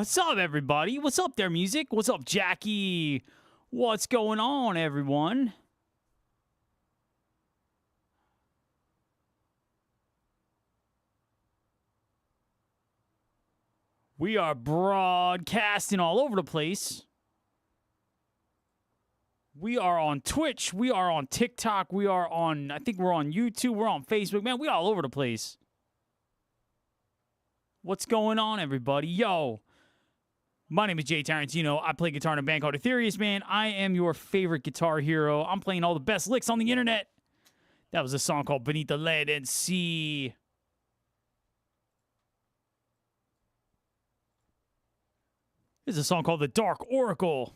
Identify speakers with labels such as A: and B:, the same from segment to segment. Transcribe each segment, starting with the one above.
A: What's up, everybody? What's up there, music? What's up, Jackie? What's going on, everyone? We are broadcasting all over the place. We are on Twitch. We are on TikTok. We are on, I think we're on YouTube. We're on Facebook. Man, we all over the place. What's going on, everybody? Yo, my name is Jay Tarantino. I play guitar in a band called Etherius, man. I am your favorite guitar hero. I'm playing all the best licks on the internet. That was a song called Beneath the Lead and Sea. This is a song called The Dark Oracle.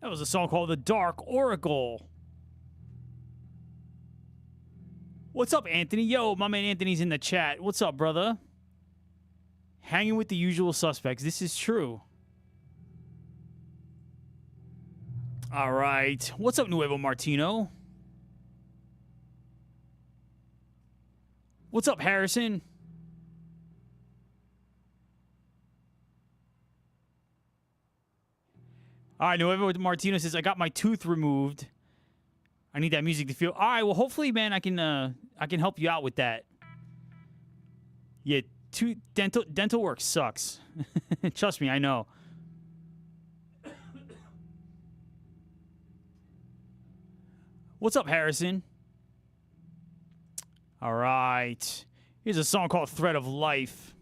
A: That was a song called The Dark Oracle. What's up, Anthony? Yo, my man Anthony's in the chat. What's up, brother? Hanging with the usual suspects. This is true. All right. What's up, Nuevo Martino? What's up, Harrison? All right, Nuevo Martino says, I got my tooth removed. I need that music to feel. All right, well, hopefully, man, I can help you out with that. Yeah, dental work sucks. Trust me, I know. What's up, Harrison? All right. Here's a song called Thread of Life.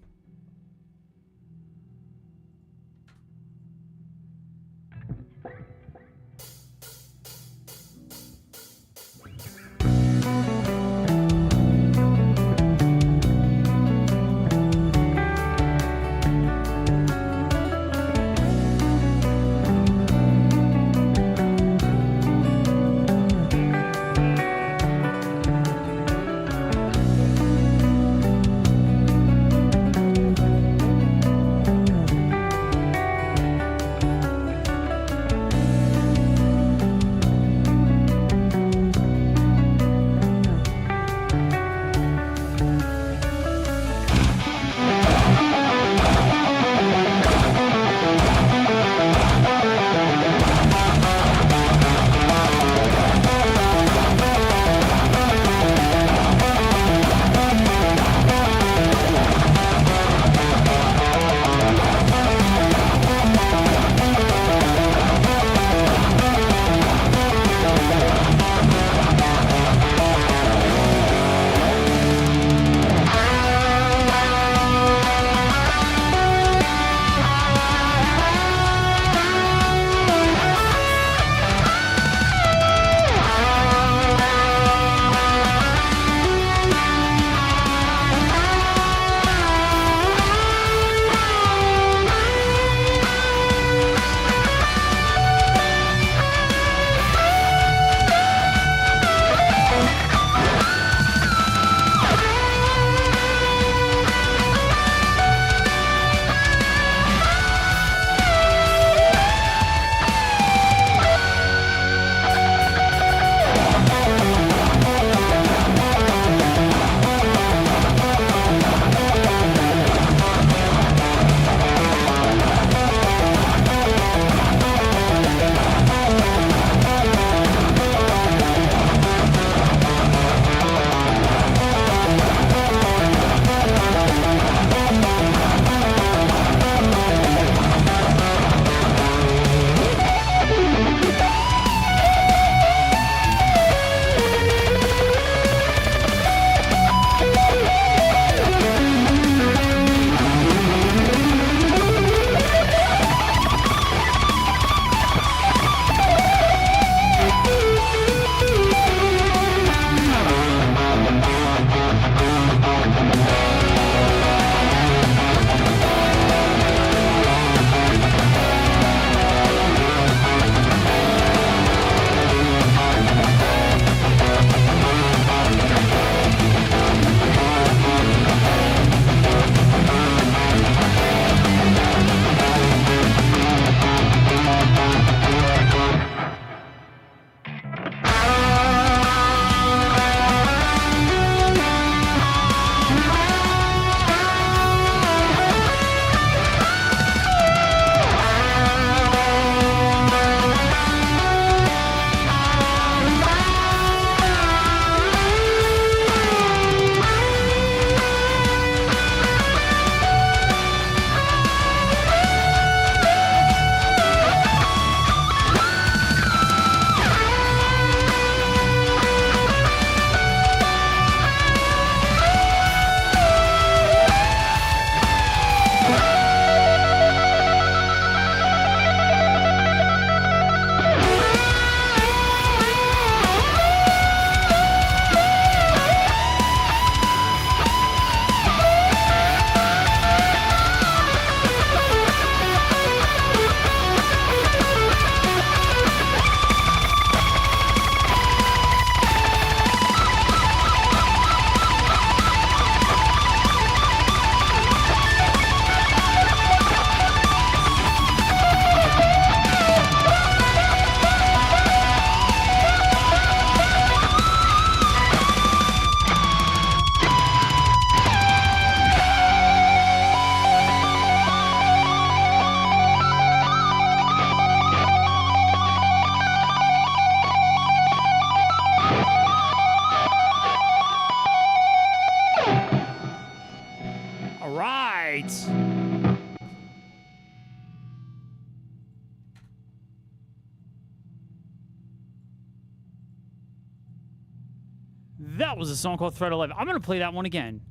A: That was a song called Thread 11. I'm going to play that one again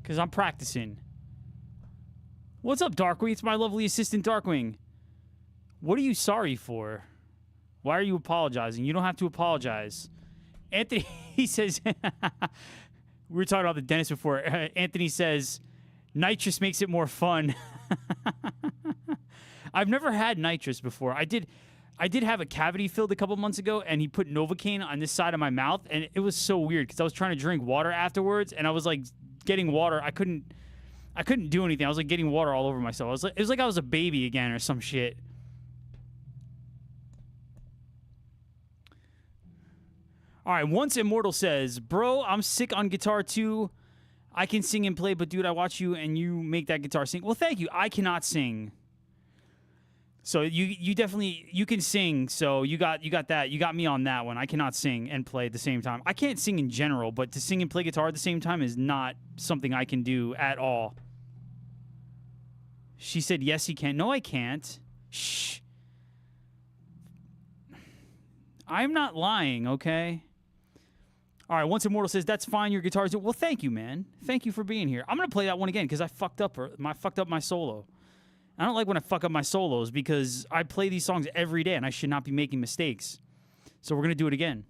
A: because I'm practicing. What's up, Darkwing? It's my lovely assistant, Darkwing. What are you sorry for? Why are you apologizing? You don't have to apologize. Anthony, he says... we were talking about the dentist before. Anthony says, nitrous makes it more fun. I've never had nitrous before. I did have a cavity filled a couple months ago, and he put Novocaine on this side of my mouth, and it was so weird because I was trying to drink water afterwards, and I was like getting water. I couldn't do anything. I was like getting water all over myself. It was like I was a baby again or some shit. All right, Once Immortal says, bro, I'm sick on guitar too. I can sing and play, but dude, I watch you and you make that guitar sing. Well, thank you. I cannot sing. So you definitely, you can sing, so you got that. You got me on that one. I cannot sing and play at the same time. I can't sing in general, but to sing and play guitar at the same time is not something I can do at all. She said, yes, he can. No, I can't. Shh. I'm not lying, okay? All right, Once Immortal says, that's fine, your guitar's... Well, thank you, man. Thank you for being here. I'm going to play that one again because I fucked up my solo. I don't like when I fuck up my solos because I play these songs every day and I should not be making mistakes. So we're going to do it again.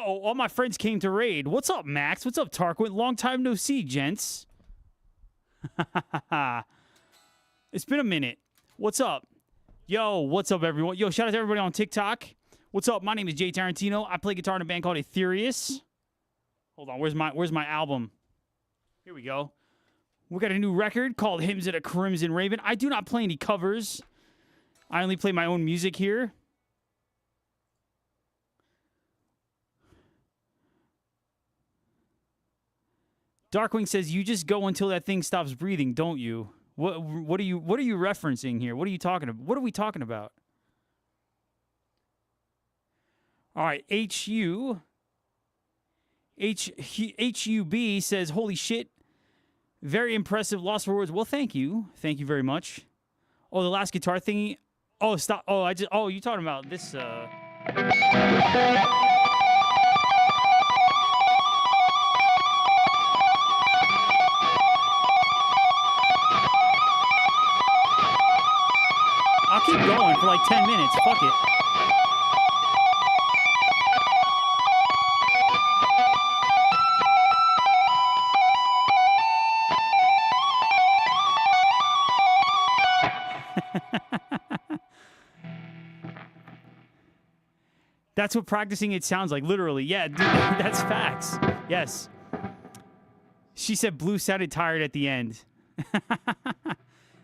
A: all my friends came to raid. What's up, Max? What's up, Tarquin? Long time no see, gents. It's been a minute. What's up? Yo, what's up, everyone? Yo, shout out to everybody on TikTok. What's up? My name is Jay Tarantino. I play guitar in a band called Etherius. Hold on, where's my album? Here we go. We got a new record called Hymns at a Crimson Raven. I do not play any covers. I only play my own music here. Darkwing says, "You just go until that thing stops breathing, don't you?" What are you referencing here? What are you talking about? What are we talking about? All right, HUB says, "Holy shit, very impressive. Lost for words." Well, thank you very much. Oh, the last guitar thingy. Oh, stop. Oh, you talking about this? I'll keep going for like 10 minutes. Fuck it. That's what practicing it sounds like, literally. Yeah, dude, that's facts. Yes. She said Blue sounded tired at the end.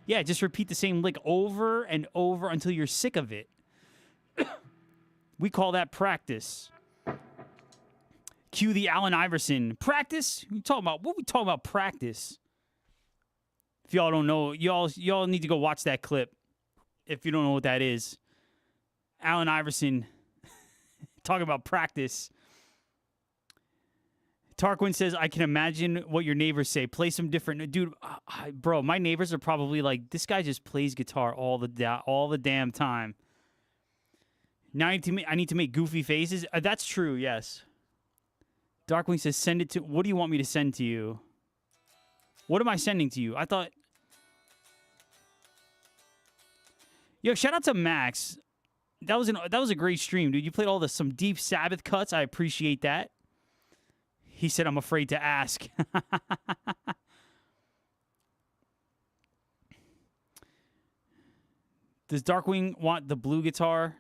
A: Yeah, just repeat the same lick over and over until you're sick of it. We call that practice. Cue the Allen Iverson. Practice? What we talking about practice? If y'all don't know, y'all need to go watch that clip. If you don't know what that is. Allen Iverson talking about practice. Tarquin says, "I can imagine what your neighbors say. Play some different..." Dude, bro, my neighbors are probably like, "This guy just plays guitar all the damn time." Now I need to make goofy faces. That's true, yes. Darkwing says, "Send it to..." What do you want me to send to you? What am I sending to you? I thought... Yo, shout out to Max. That was a great stream, dude. You played some Deep Sabbath cuts. I appreciate that. He said, "I'm afraid to ask." Does Darkwing want the blue guitar?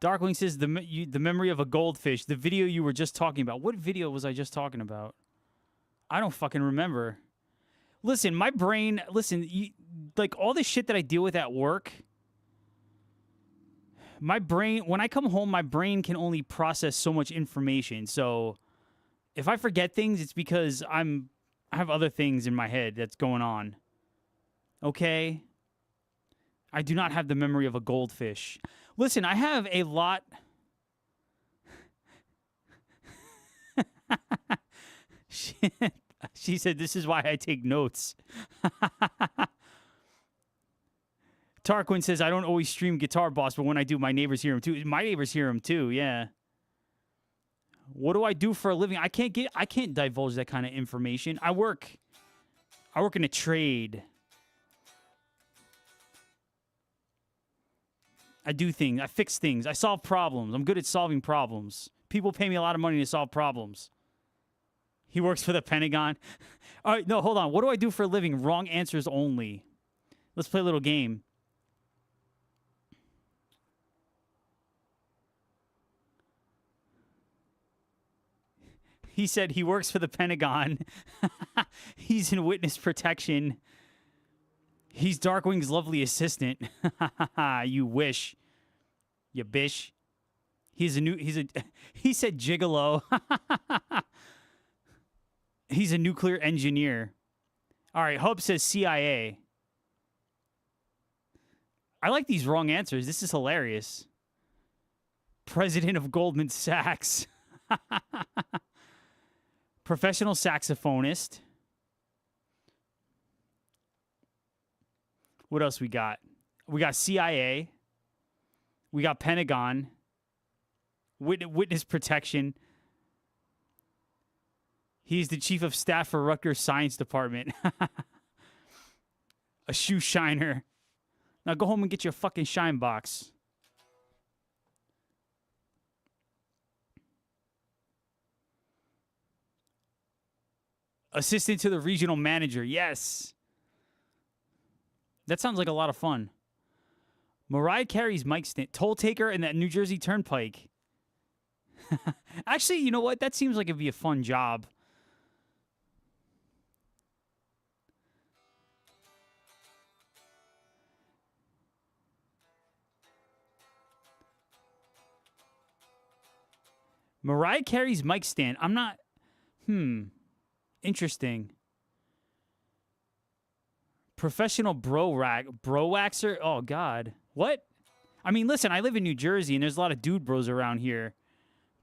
A: Darkwing says, the memory of a goldfish. The video you were just talking about. What video was I just talking about? I don't fucking remember. Listen, my brain... Listen, like all the shit that I deal with at work... My brain, when I come home, my brain can only process so much information. So if I forget things, it's because I have other things in my head that's going on. Okay? I do not have the memory of a goldfish. Listen, I have a lot... She said, "This is why I take notes." Tarquin says, "I don't always stream Guitar Boss, but when I do, my neighbors hear him too." My neighbors hear him too, yeah. What do I do for a living? I can't divulge that kind of information. I work in a trade. I do things. I fix things. I solve problems. I'm good at solving problems. People pay me a lot of money to solve problems. He works for the Pentagon. All right, no, hold on. What do I do for a living? Wrong answers only. Let's play a little game. He said he works for the Pentagon. He's in witness protection. He's Darkwing's lovely assistant. You wish. You bish. He said gigolo. He's a nuclear engineer. All right, Hope says CIA. I like these wrong answers. This is hilarious. President of Goldman Sachs. Professional saxophonist. What else we got? We got CIA. We got Pentagon. Witness protection. He's the chief of staff for Rutgers Science Department. A shoe shiner. Now go home and get your fucking shine box. Assistant to the regional manager. Yes. That sounds like a lot of fun. Mariah Carey's mic stand. Toll taker in that New Jersey Turnpike. Actually, you know what? That seems like it'd be a fun job. Mariah Carey's mic stand. I'm not... Interesting. Professional bro waxer? Oh, God. What? I mean, listen, I live in New Jersey, and there's a lot of dude bros around here.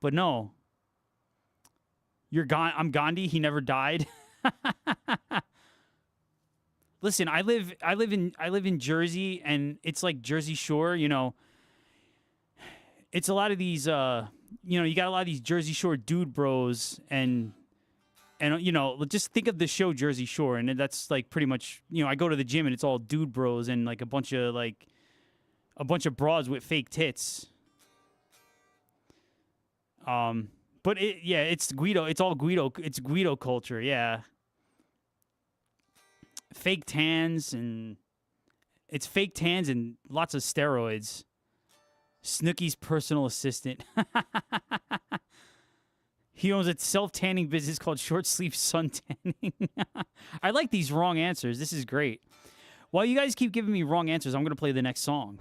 A: But no. I'm Gandhi. He never died. Listen, I live in Jersey, and it's like Jersey Shore, you know. It's a lot of these... you got a lot of these Jersey Shore dude bros, and you know, just think of the show Jersey Shore, and that's like pretty much, you know, I go to the gym and it's all dude bros and like a bunch of bras with fake tits. But it's Guido. It's all Guido. It's Guido culture. Yeah. Fake tans and lots of steroids. Snooki's personal assistant. He owns a self-tanning business called Short Sleeve Sun Tanning. I like these wrong answers. This is great. While you guys keep giving me wrong answers, I'm going to play the next song.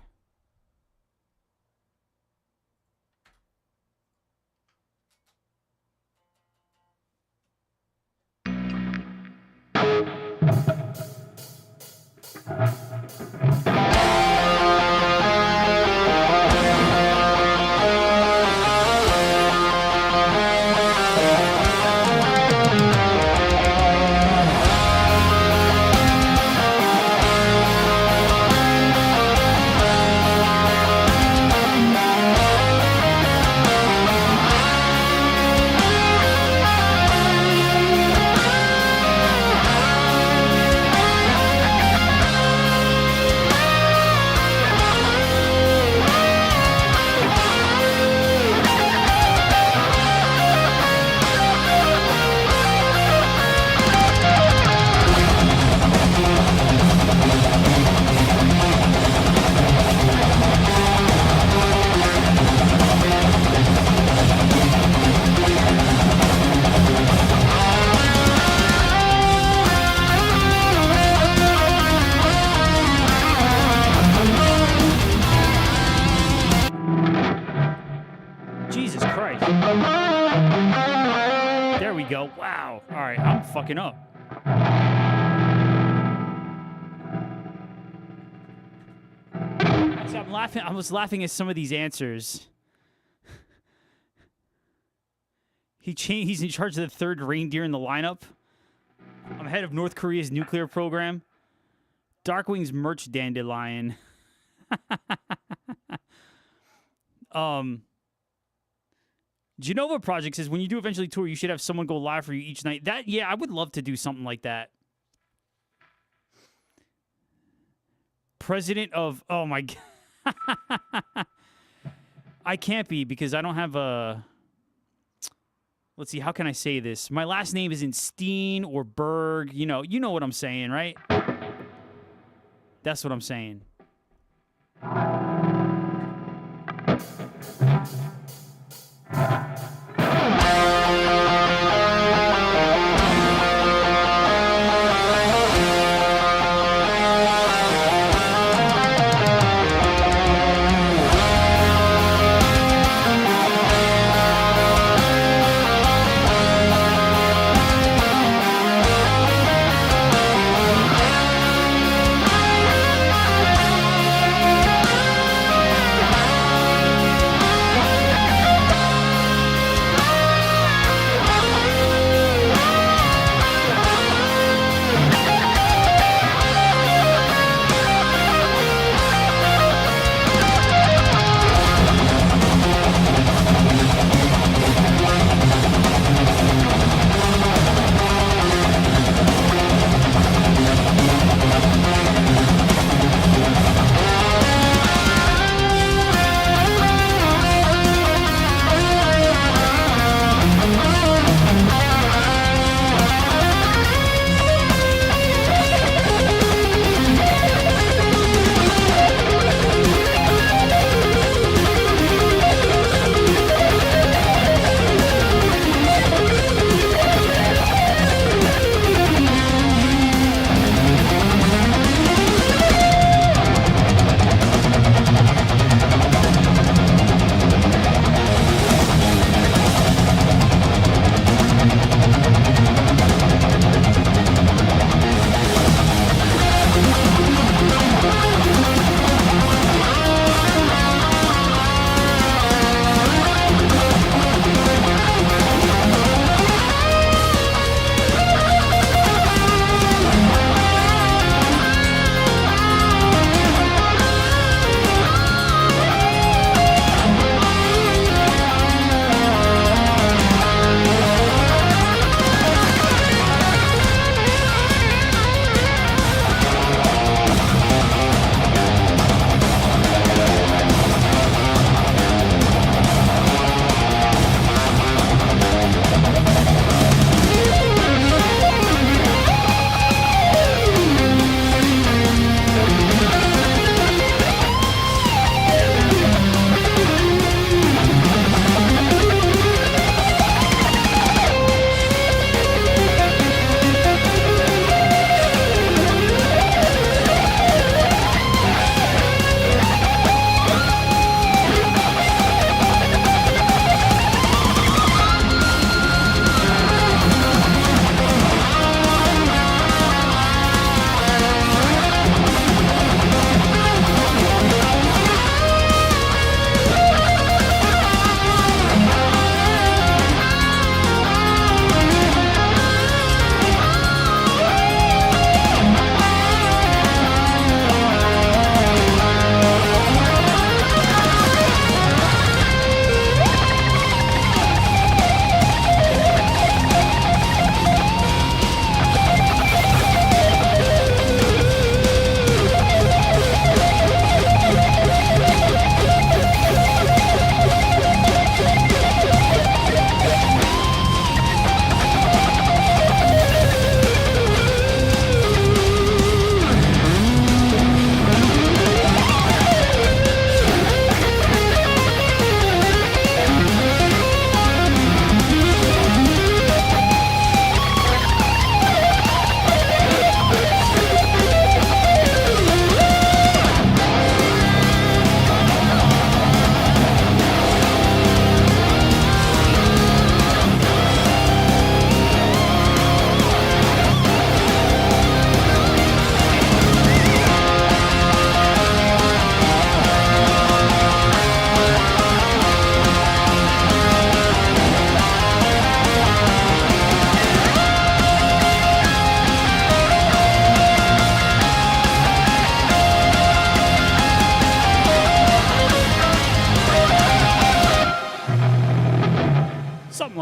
A: Wow. All right, I'm fucking up. See, I'm laughing. I was laughing at some of these answers. He's in charge of the third reindeer in the lineup. I'm head of North Korea's nuclear program. Darkwing's merch dandelion. Genova Project says, when you do eventually tour, you should have someone go live for you each night. Yeah, I would love to do something like that. President of... Oh, my God. I can't be because I don't have a... Let's see, how can I say this? My last name isn't Steen or Berg. You know what I'm saying, right? That's what I'm saying.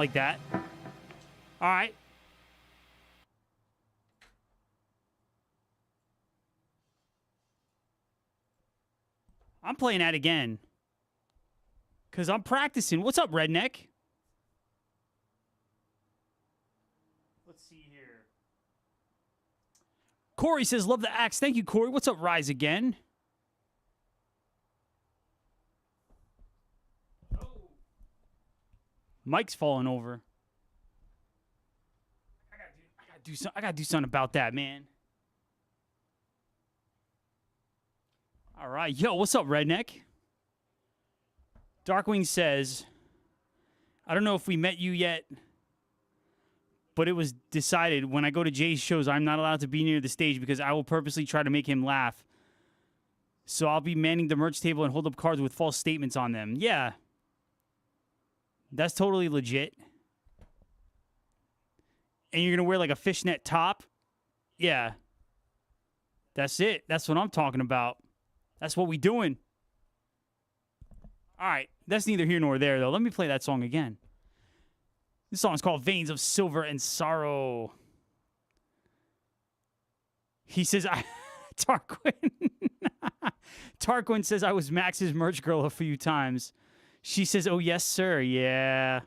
A: like that. All right. I'm playing that again. Because I'm practicing. What's up, Redneck? Let's see here. Corey says, love the axe. Thank you, Corey. What's up, Rise Again? Oh. Mike's falling over. I gotta do something about that, man. All right. Yo, what's up, Redneck? Darkwing says, I don't know if we met you yet, but it was decided when I go to Jay's shows, I'm not allowed to be near the stage because I will purposely try to make him laugh. So I'll be manning the merch table and hold up cards with false statements on them. Yeah. That's totally legit. And you're going to wear like a fishnet top? Yeah. That's it. That's what I'm talking about. That's what we doing. All right. That's neither here nor there, though. Let me play that song again. This song is called Veins of Silver and Sorrow. He says, Tarquin. Tarquin says, I was Max's merch girl a few times. She says, oh, yes, sir. Yeah.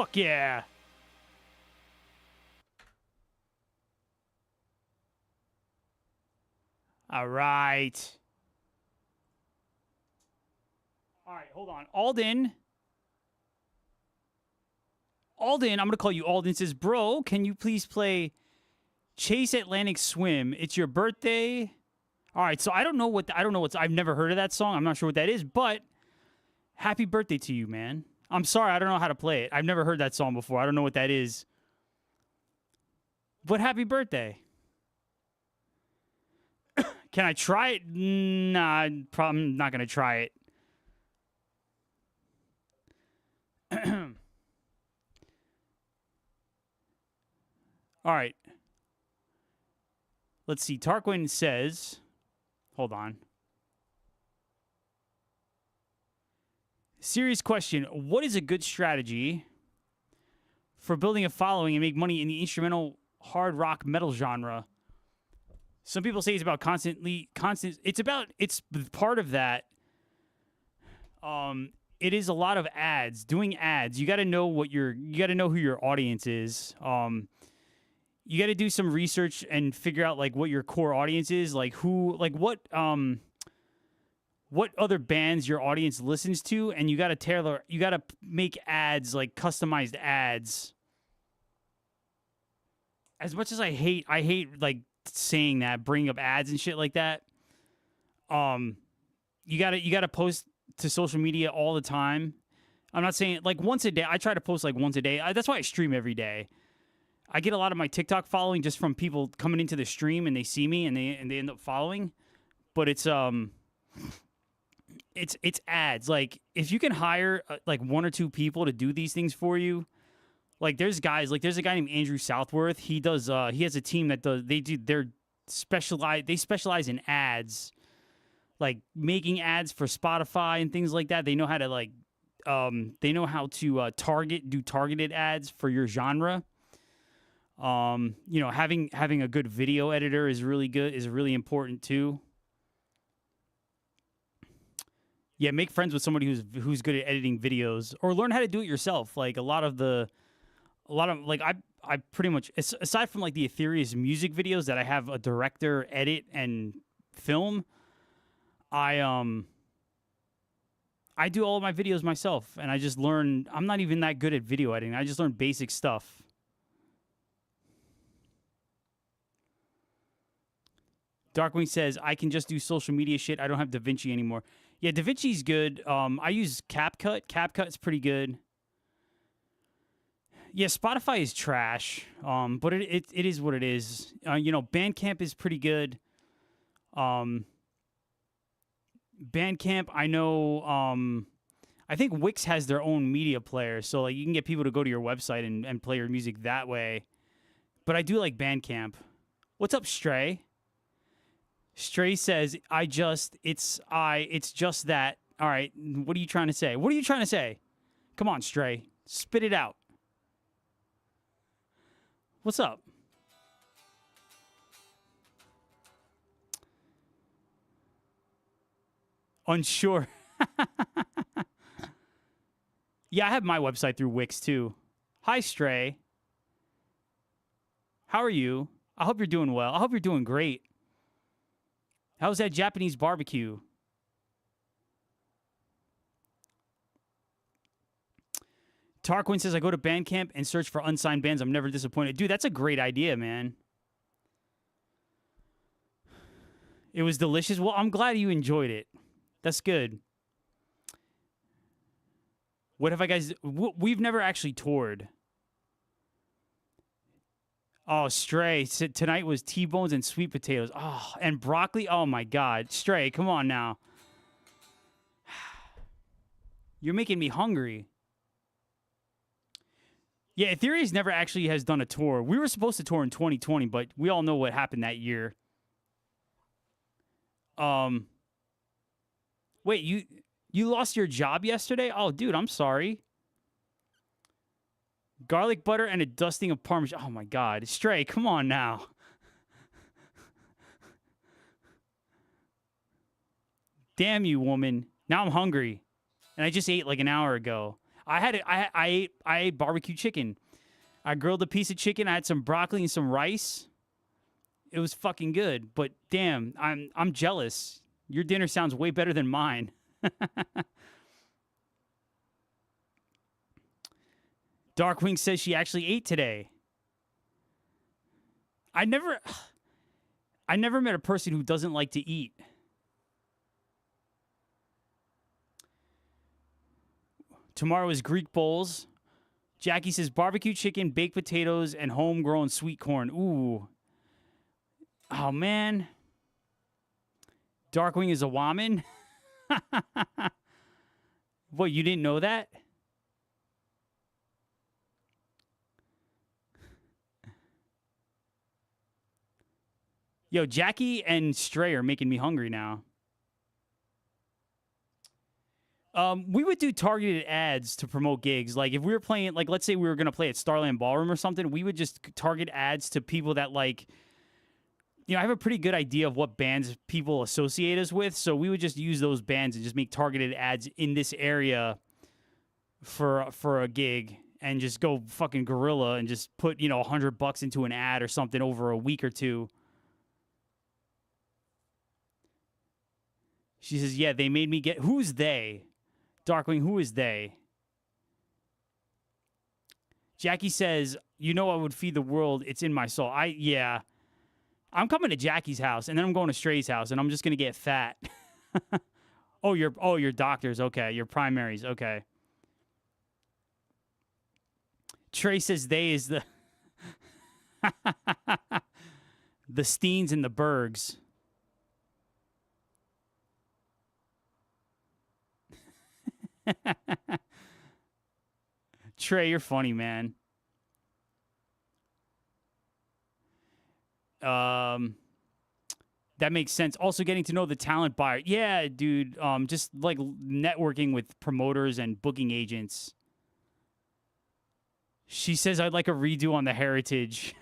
A: Fuck yeah. All right. All right, hold on. Alden, I'm going to call you Alden, says, bro, can you please play Chase Atlantic Swim? It's your birthday. All right, so I don't know what's, I've never heard of that song. I'm not sure what that is, but happy birthday to you, man. I'm sorry, I don't know how to play it. I've never heard that song before. I don't know what that is. But happy birthday. Can I try it? Nah, probably not going to try it. All right. Let's see. Tarquin says, hold on. Serious question. What is a good strategy for building a following and make money in the instrumental hard rock metal genre? Some people say it's about constant. It's part of that. It is a lot of ads. Doing ads, you got to know who your audience is. You got to do some research and figure out like what your core audience is, like what other bands your audience listens to, and you got to make ads, like customized ads. As much as I hate like saying that, bringing up ads and shit like that. You gotta post to social media all the time. I'm not saying like once a day. I try to post like once a day. That's why I stream every day. I get a lot of my TikTok following just from people coming into the stream and they see me and they end up following. But it's ads. Like if you can hire like one or two people to do these things for you, like there's a guy named Andrew Southworth. He has a team that they specialize in ads, like making ads for Spotify and things like that. They know how to do targeted ads for your genre. Having a good video editor is really important too. Yeah, make friends with somebody who's good at editing videos, or learn how to do it yourself. Like I pretty much, aside from like the Etherius music videos that I have a director edit and film, I do all of my videos myself, and I just learn. I'm not even that good at video editing. I just learn basic stuff. Darkwing says, I can just do social media shit. I don't have DaVinci anymore. Yeah, DaVinci's good. I use CapCut. CapCut's pretty good. Yeah, Spotify is trash, but it is what it is. Bandcamp is pretty good. Bandcamp, I know. I think Wix has their own media player, so like you can get people to go to your website and play your music that way. But I do like Bandcamp. What's up, Stray? Stray says, it's just that. All right, what are you trying to say? What are you trying to say? Come on, Stray. Spit it out. What's up? Unsure. Yeah, I have my website through Wix too. Hi, Stray. How are you? I hope you're doing well. I hope you're doing great. How's that Japanese barbecue? Tarquin says, I go to Bandcamp and search for unsigned bands. I'm never disappointed. Dude, that's a great idea, man. It was delicious. Well, I'm glad you enjoyed it. That's good. What have I guys... We've never actually toured. Oh, Stray. Tonight was T-bones and sweet potatoes. Oh, and broccoli. Oh, my God. Stray, come on now. You're making me hungry. Yeah, Etherius never actually has done a tour. We were supposed to tour in 2020, but we all know what happened that year. Wait, you lost your job yesterday? Oh, dude, I'm sorry. Garlic butter and a dusting of Parmesan. Oh, my God. Stray, come on now. Damn you, woman. Now I'm hungry. And I just ate like an hour ago. I ate barbecue chicken. I grilled a piece of chicken. I had some broccoli and some rice. It was fucking good. But damn, I'm jealous. Your dinner sounds way better than mine. Darkwing says she actually ate today. I never met a person who doesn't like to eat. Tomorrow is Greek bowls. Jackie says barbecue chicken, baked potatoes, and homegrown sweet corn. Ooh. Oh, man. Darkwing is a woman? What, you didn't know that? Yo, Jackie and Stray are making me hungry now. We would do targeted ads to promote gigs. Like if we were playing, like let's say we were gonna play at Starland Ballroom or something, we would just target ads to people that like. You know, I have a pretty good idea of what bands people associate us with, so we would just use those bands and just make targeted ads in this area for a gig, and just go fucking guerrilla and just put $100 into an ad or something over a week or two. She says, "Yeah, they made me get." Who's they? Darkwing, who is they? Jackie says, "You know I would feed the world. It's in my soul." Yeah. I'm coming to Jackie's house, and then I'm going to Stray's house, and I'm just gonna get fat. your doctors, okay. Your primaries, okay. Trey says they is the the Steens and the Bergs. Trey, you're funny, man. That makes sense. Also getting to know the talent buyer. Yeah, dude. Just like networking with promoters and booking agents. She says I'd like a redo on the Heritage.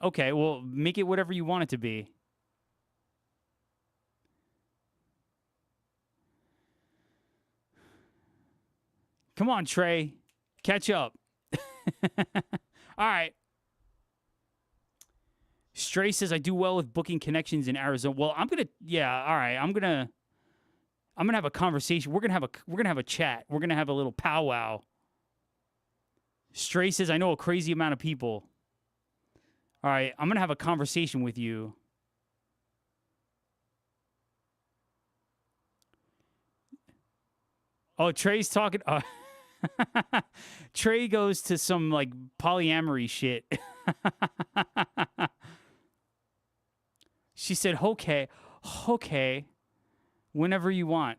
A: Okay, well, make it whatever you want it to be. Come on, Trey. Catch up. All right. Stray says I do well with booking connections in Arizona. Well, all right. I'm gonna have a conversation. We're gonna have a chat. We're gonna have a little powwow. Stray says I know a crazy amount of people. All right, I'm gonna have a conversation with you. Oh, Trey's talking. Trey goes to some like polyamory shit. She said, okay, whenever you want.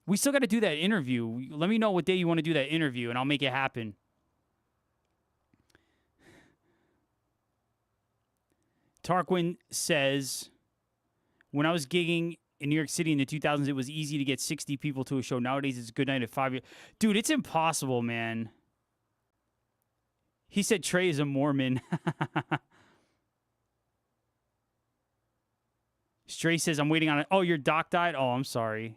A: We still got to do that interview. Let me know what day you want to do that interview, and I'll make it happen. Tarquin says, when I was gigging in New York City in the 2000s, it was easy to get 60 people to a show. Nowadays, it's a good night at 5. Dude, it's impossible, man. He said Trey is a Mormon. Stray says, I'm waiting on it. Oh, your doc died? Oh, I'm sorry.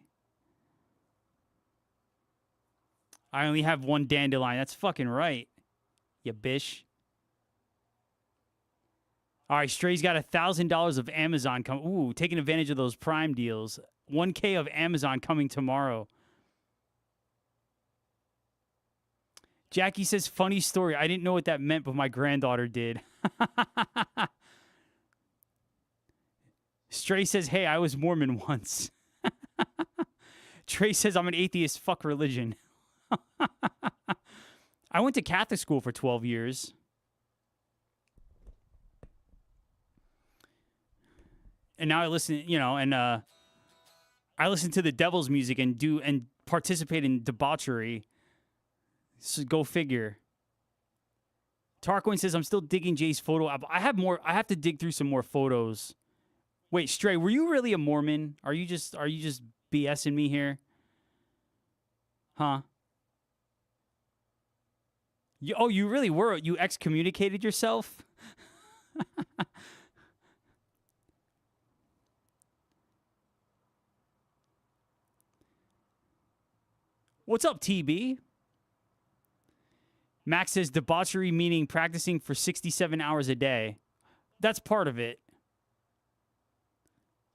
A: I only have one dandelion. That's fucking right, you bish. All right, Stray's got $1,000 of Amazon coming. Ooh, taking advantage of those Prime deals. 1K of Amazon coming tomorrow. Jackie says, funny story. I didn't know what that meant, but my granddaughter did. Stray says, hey, I was Mormon once. Trey says, I'm an atheist. Fuck religion. I went to Catholic school for 12 years. And now I listen, I listen to the devil's music and participate in debauchery. So go figure. Tarquin says, I'm still digging Jay's photo album. I have to dig through some more photos. Wait, Stray, were you really a Mormon? Are you just BSing me here? Huh? You really were? You excommunicated yourself? What's up, TB? Max says debauchery meaning practicing for 67 hours a day. That's part of it.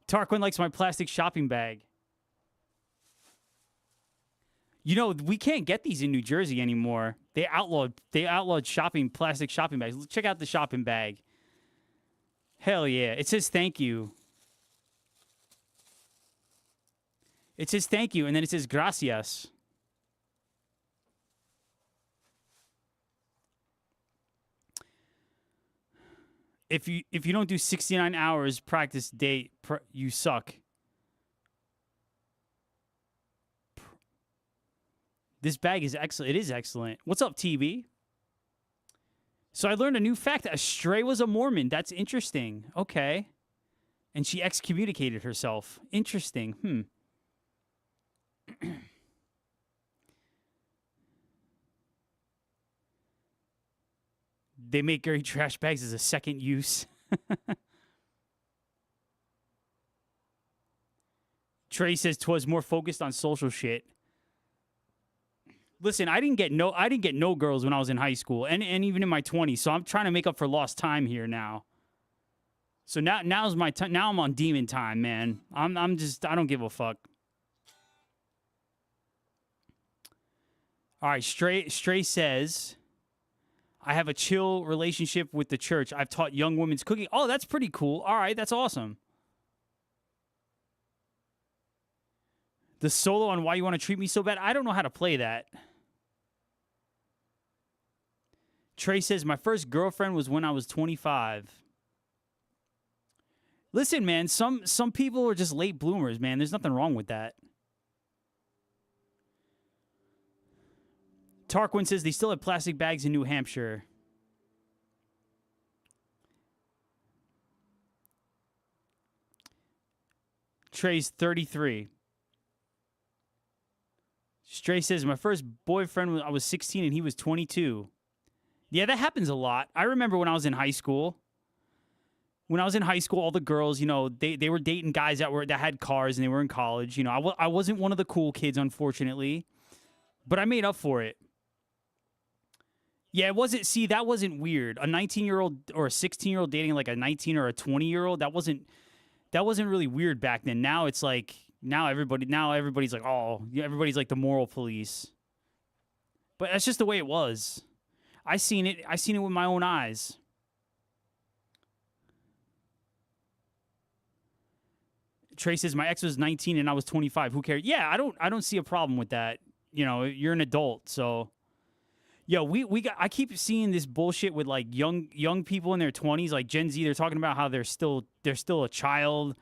A: Tarquin likes my plastic shopping bag. You know, we can't get these in New Jersey anymore. They outlawed plastic shopping bags. Check out the shopping bag. Hell yeah. It says thank you. It says thank you, and then it says gracias. If you don't do 69 hours practice day, you suck. This bag is excellent. It is excellent. What's up, TB? So I learned a new fact. Astray was a Mormon. That's interesting. Okay. And she excommunicated herself. Interesting. They make Gary trash bags as a second use. Trey says 'twas more focused on social shit. Listen, I didn't get no girls when I was in high school and even in my 20s. So I'm trying to make up for lost time here now. So now's my time. Now I'm on demon time, man. I don't give a fuck. All right, Stray says, I have a chill relationship with the church. I've taught young women's cooking. Oh, that's pretty cool. All right, that's awesome. The solo on Why You Want to Treat Me So Bad. I don't know how to play that. Trey says, my first girlfriend was when I was 25. Listen, man, some people are just late bloomers, man. There's nothing wrong with that. Tarquin says they still have plastic bags in New Hampshire. Trey's 33. Stray says, my first boyfriend, I was 16 and he was 22. Yeah, that happens a lot. I remember when I was in high school. When I was in high school, all the girls, you know, they were dating guys that had cars and they were in college. You know, I wasn't one of the cool kids, unfortunately. But I made up for it. Yeah, that wasn't weird. A 19-year-old or a 16-year-old dating like a 19 or a 20-year-old, that wasn't really weird back then. Now it's like, everybody's like, oh, everybody's like the moral police. But that's just the way it was. I seen it with my own eyes. Trey says, my ex was 19 and I was 25. Who cares? Yeah, I don't see a problem with that. You know, you're an adult, so. Yo, I keep seeing this bullshit with like young people in their 20s, like Gen Z. They're talking about how they're still a child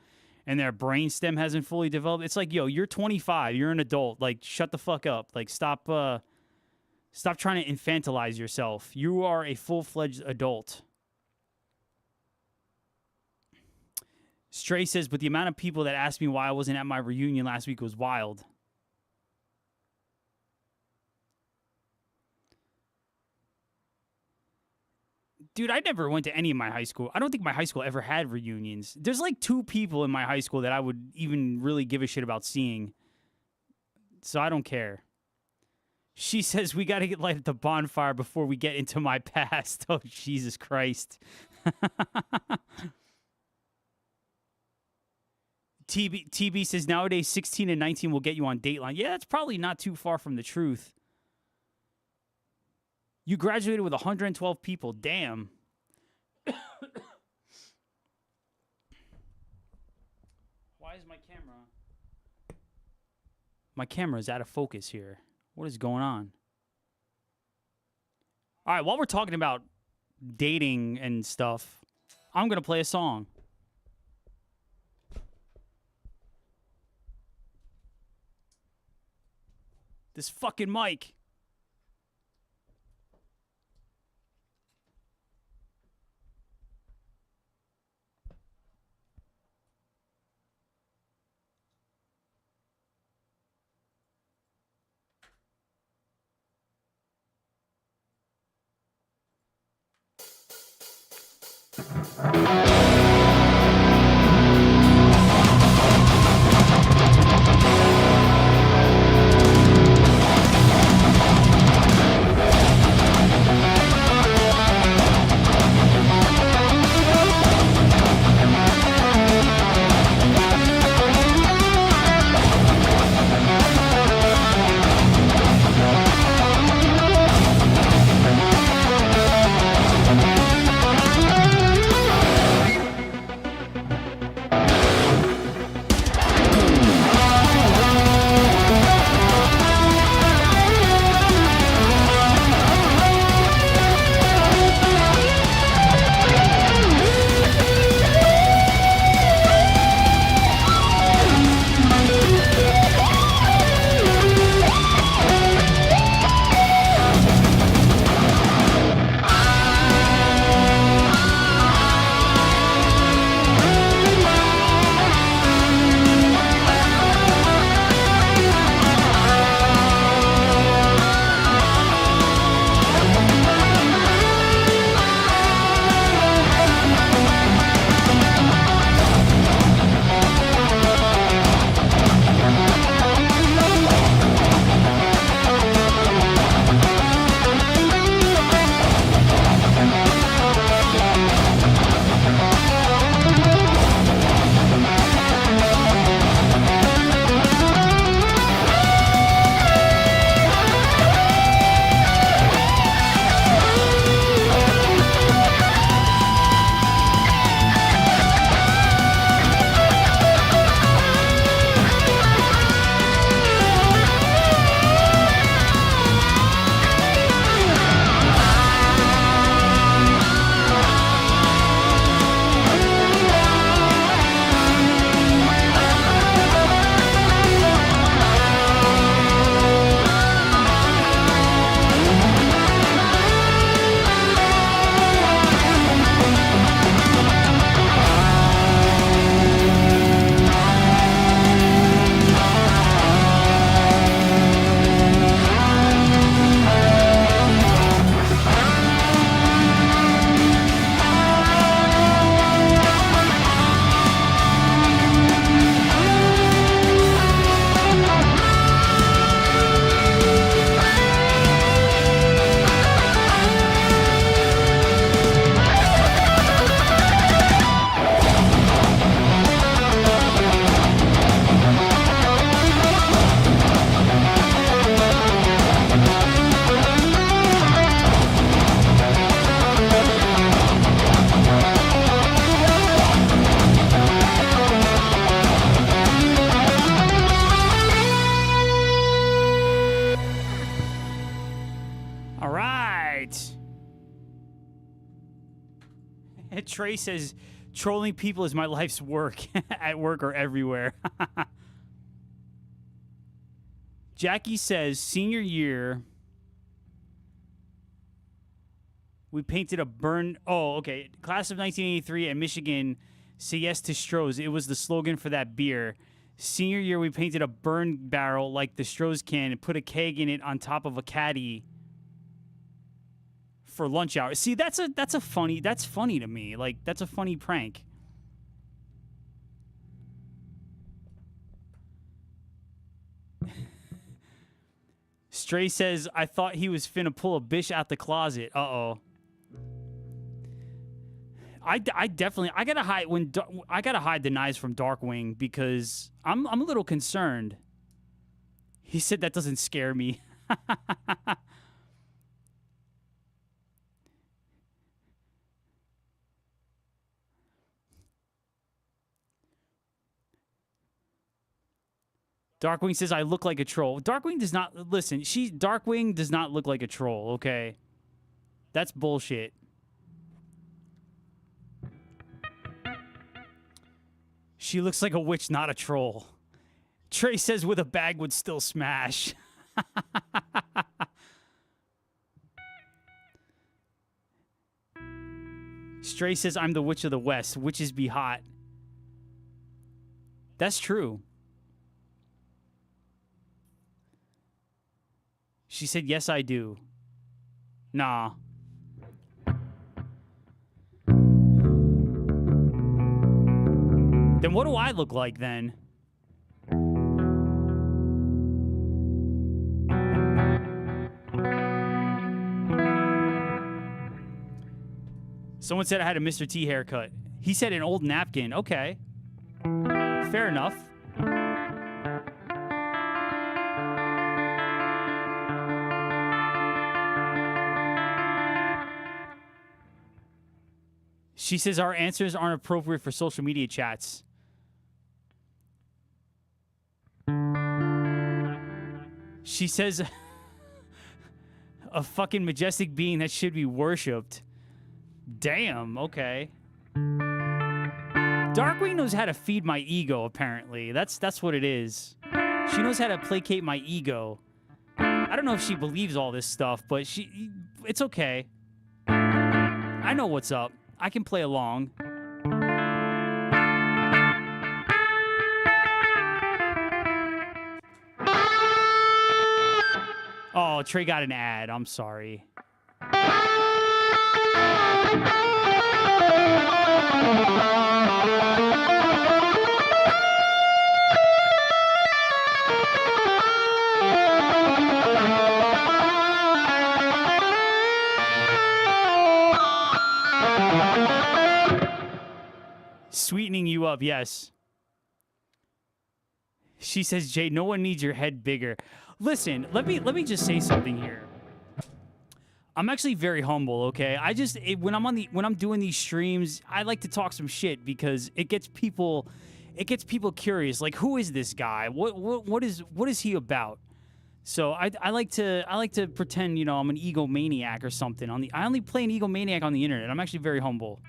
A: and their brainstem hasn't fully developed. It's like, yo, you're 25, you're an adult. Like, shut the fuck up. Like, stop trying to infantilize yourself. You are a full-fledged adult. Stray says, but the amount of people that asked me why I wasn't at my reunion last week was wild. Dude, I never went to any of my high school. I don't think my high school ever had reunions. There's like 2 people in my high school that I would even really give a shit about seeing. So I don't care. She says we got to get light at the bonfire before we get into my past. Oh, Jesus Christ. TB says nowadays 16 and 19 will get you on Dateline. Yeah, that's probably not too far from the truth. You graduated with 112 people. Damn. Why is my camera? My camera is out of focus here. What is going on? All right, while we're talking about dating and stuff, I'm going to play a song. This fucking mic. Trey says, trolling people is my life's work, at work or everywhere. Jackie says, senior year, we painted a burn. Oh, okay. Class of 1983 at Michigan, say yes to Stroh's. It was the slogan for that beer. Senior year, we painted a burn barrel like the Stroh's can and put a keg in it on top of a caddy for lunch hour. See, that's funny to me. Like, that's a funny prank. Stray says, I thought he was finna pull a bish out the closet. Uh-oh. I definitely I gotta hide the knives from Darkwing because I'm a little concerned. He said that doesn't scare me. Darkwing says I look like a troll. Darkwing does not listen. Darkwing does not look like a troll. Okay, that's bullshit. She looks like a witch, not a troll. Trey says with a bag would still smash. Stray says I'm the witch of the West. Witches be hot. That's true. She said, yes, I do. Nah. Then what do I look like then? Someone said I had a Mr. T haircut. He said an old napkin. Okay. Fair enough. She says our answers aren't appropriate for social media chats. She says a fucking majestic being that should be worshipped. Damn, okay. Darkwing knows how to feed my ego, apparently. That's what it is. She knows how to placate my ego. I don't know if she believes all this stuff, but it's okay. I know what's up. I can play along. Oh, Trey got an ad. I'm sorry. Sweetening you up, yes. She says, Jay, no one needs your head bigger. Listen, let me just say something here. I'm actually very humble, okay? When I'm doing these streams, I like to talk some shit because it gets people curious. Like, who is this guy? What is he about? So I like to pretend, you know, I'm an egomaniac or something. I only play an egomaniac on the internet. I'm actually very humble.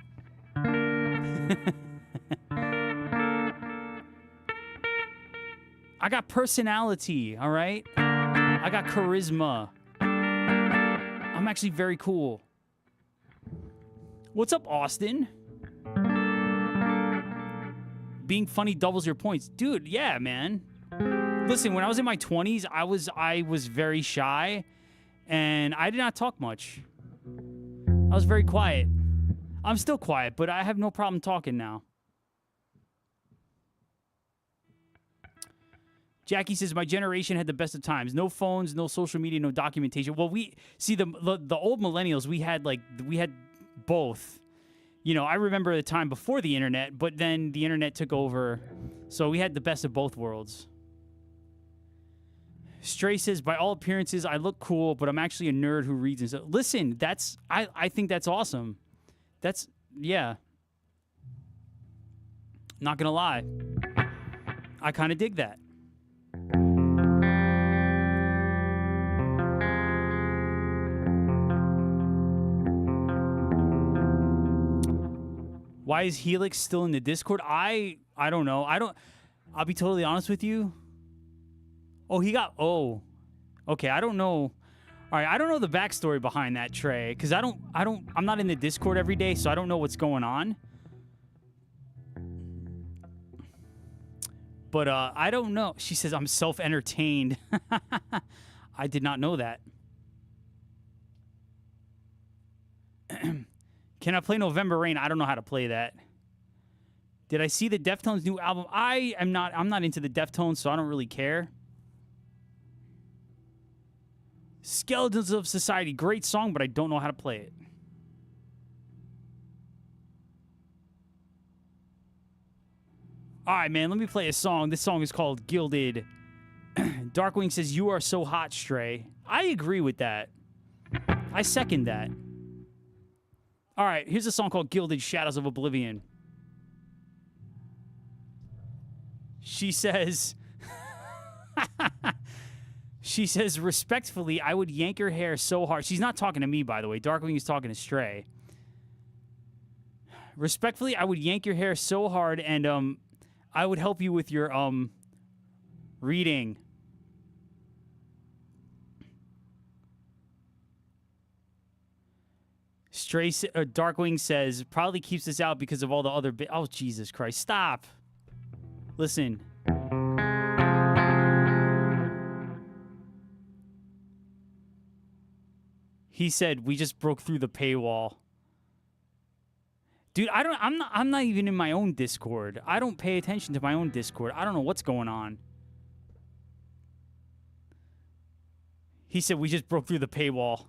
A: I got personality, all right? I got charisma. I'm actually very cool. What's up, Austin? Being funny doubles your points. Dude, yeah, man. Listen, when I was in my 20s, I was very shy, and I did not talk much. I was very quiet. I'm still quiet, but I have no problem talking now. Jackie says, my generation had the best of times. No phones, no social media, no documentation. Well, we see the old millennials, we had both. You know, I remember the time before the internet, but then the internet took over. So we had the best of both worlds. Stray says, by all appearances, I look cool, but I'm actually a nerd who reads and stuff. Listen, I think that's awesome. Yeah. Not gonna lie. I kind of dig that. Why is Helix still in the Discord? I don't know. I'll be totally honest with you. Oh, he got... Oh. Okay, I don't know. All right, I don't know the backstory behind that, Trey, because I'm not in the Discord every day, so I don't know what's going on. But I don't know. She says, I'm self-entertained. I did not know that. Can I play November Rain? I don't know how to play that. Did I see the Deftones' new album? I'm not into the Deftones, so I don't really care. Skeletons of Society. Great song, but I don't know how to play it. All right, man, let me play a song. This song is called Gilded. Darkwing says, you are so hot, Stray. I agree with that. I second that. All right, here's a song called Gilded Shadows of Oblivion. She says... She says, respectfully, I would yank your hair so hard. She's not talking to me, by the way. Darkwing is talking to Stray. Respectfully, I would yank your hair so hard, and I would help you with your reading. Darkwing says, probably keeps this out because of all the other... Oh, Jesus Christ. Stop. Listen. He said, we just broke through the paywall. Dude, I'm not even in my own Discord. I don't pay attention to my own Discord. I don't know what's going on. He said, we just broke through the paywall.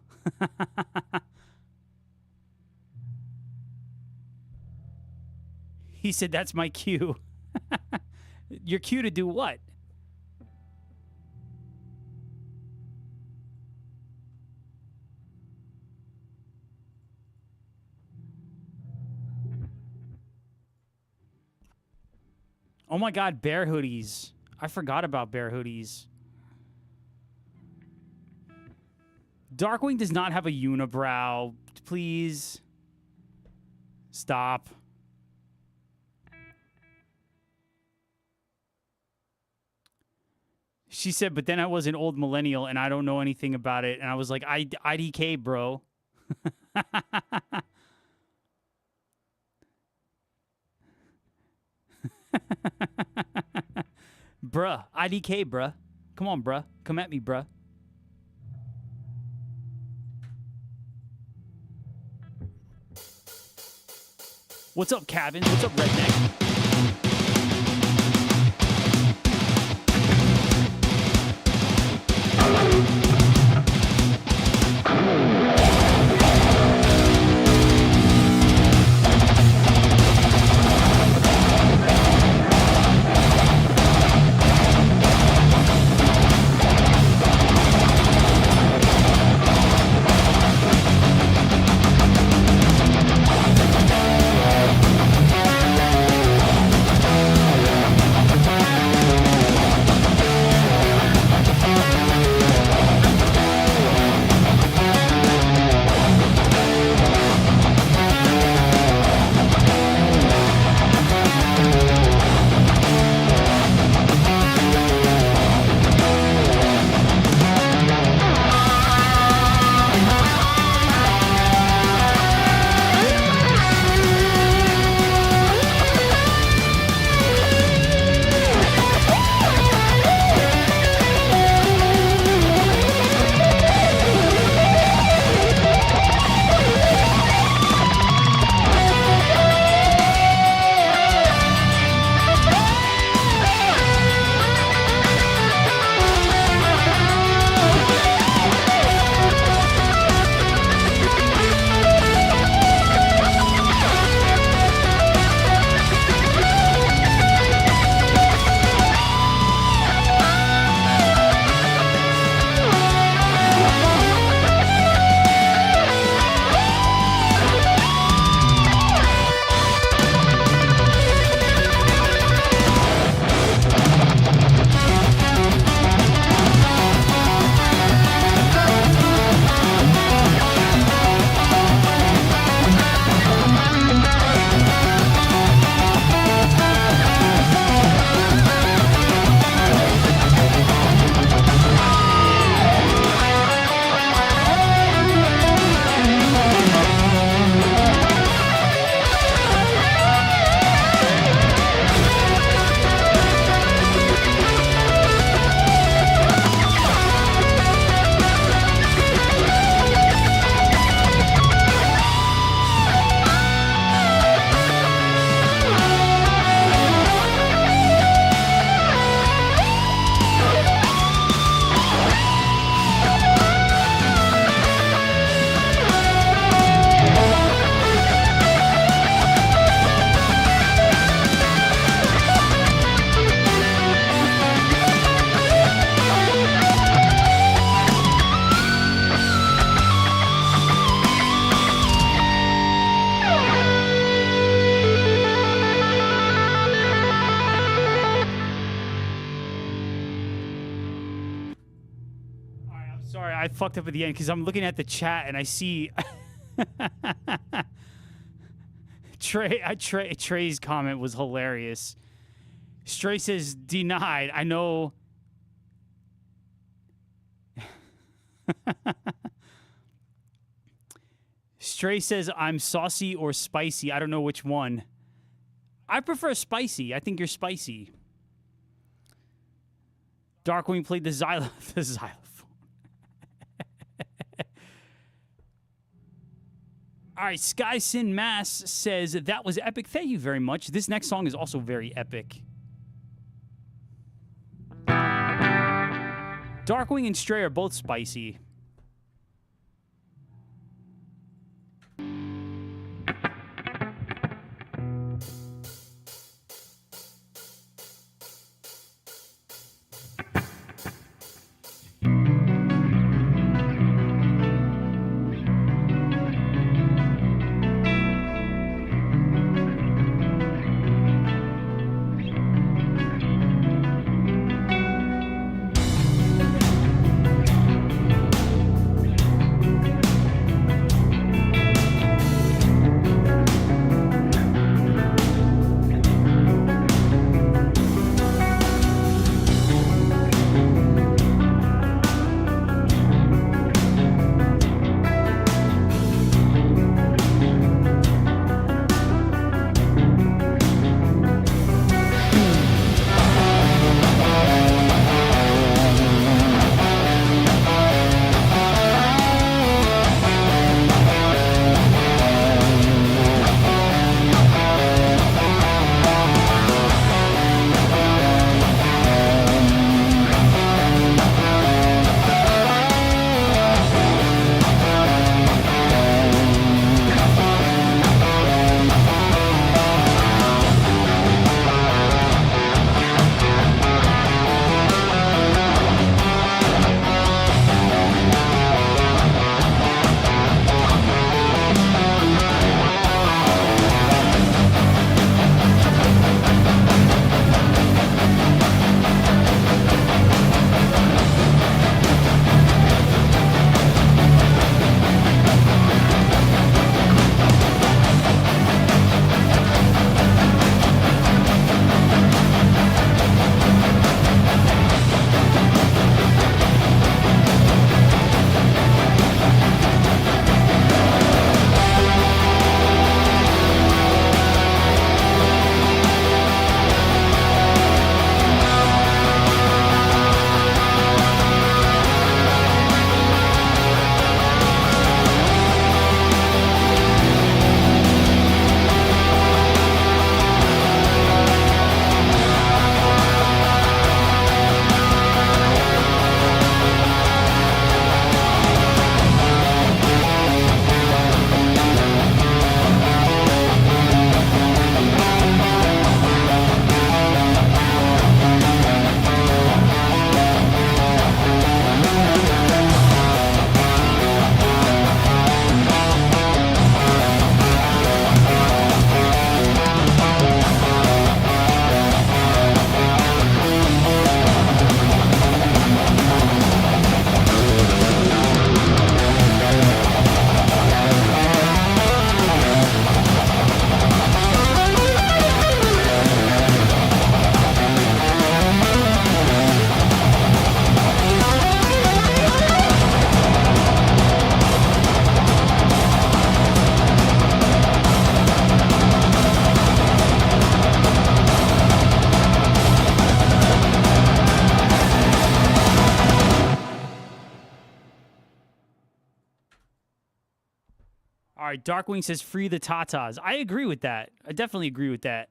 A: He said, that's my cue. Your cue to do what? Oh my God, bear hoodies. I forgot about bear hoodies. Darkwing does not have a unibrow. Please. Stop. She said, but then I was an old millennial and I don't know anything about it. And I was like, IDK, bro. Bruh, IDK, bruh. Come on, bruh. Come at me, bruh. What's up, Cabin? What's up, Redneck? I fucked up at the end because I'm looking at the chat and I see Trey's comment was hilarious. Stray says denied. I know. Stray says I'm saucy or spicy. I don't know which one. I prefer spicy. I think you're spicy. Darkwing played the xylophone. All right, Sky Sin Mass says that was epic. Thank you very much. This next song is also very epic. Darkwing and Stray are both spicy. All right, Darkwing says free the tatas. I agree with that. I definitely agree with that.